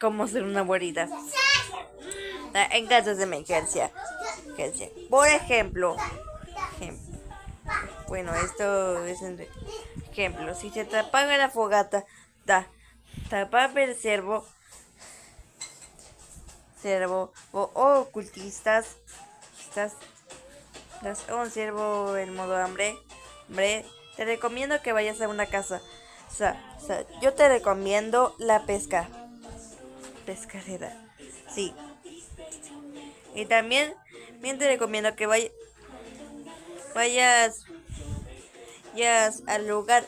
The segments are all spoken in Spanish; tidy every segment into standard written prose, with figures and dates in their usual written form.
cómo ser una abuelita en casos de emergencia. Por ejemplo, bueno, esto es un ejemplo. Si se te apaga la fogata, tapar el cervo o ocultistas, un ciervo en modo hambre, te recomiendo que vayas a una casa. Yo te recomiendo la pescadera. Sí. Y también te recomiendo que vayas al lugar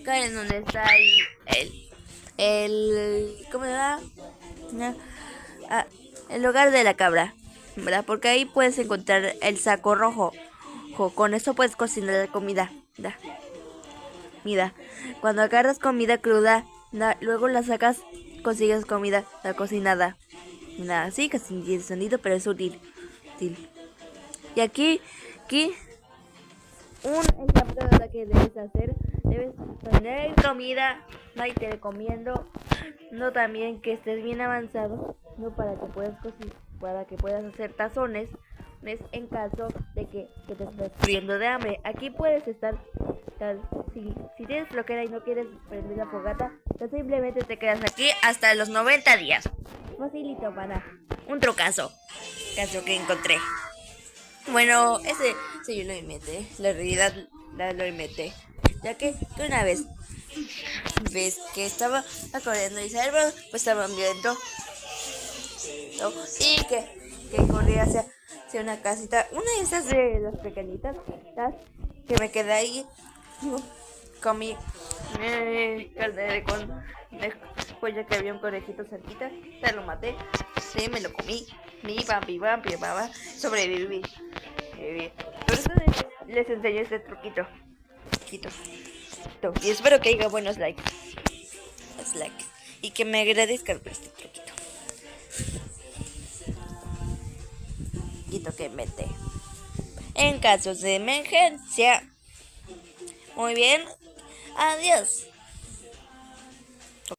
en donde está ahí ¿cómo se llama? No, ah, el lugar de la cabra, ¿verdad? Porque ahí puedes encontrar el saco rojo. Con eso puedes cocinar la comida. Mira, cuando agarras comida cruda, luego la sacas, consigues comida la cocinada. Nada, sí, casi tiene sonido, pero es útil. Y aquí, un ejemplo de lo que debes hacer. Debes tener comida, y te recomiendo, no también que estés bien avanzado, no para que puedas hacer tazones, en caso de que te estés muriendo de hambre. Aquí puedes estar, si tienes flojera y no quieres prender la fogata, pues simplemente te quedas aquí hasta los 90 días. Facilito para un caso que encontré. Bueno, ese yo lo inventé, la realidad lo inventé, ya que una vez ves que estaba corriendo y Salvo pues estaban viendo, ¿no? Y que corría hacia una casita, una de esas de las pequeñitas, que me quedé ahí, comí carne después ya que había un conejito cerquita, se lo maté, sí, me lo comí, baba, sobreviví. Por eso les enseño este truquito. Y espero que haya buenos likes. Y que me agradezcan por este truquito. Que mete. En casos de emergencia. Muy bien. Adiós.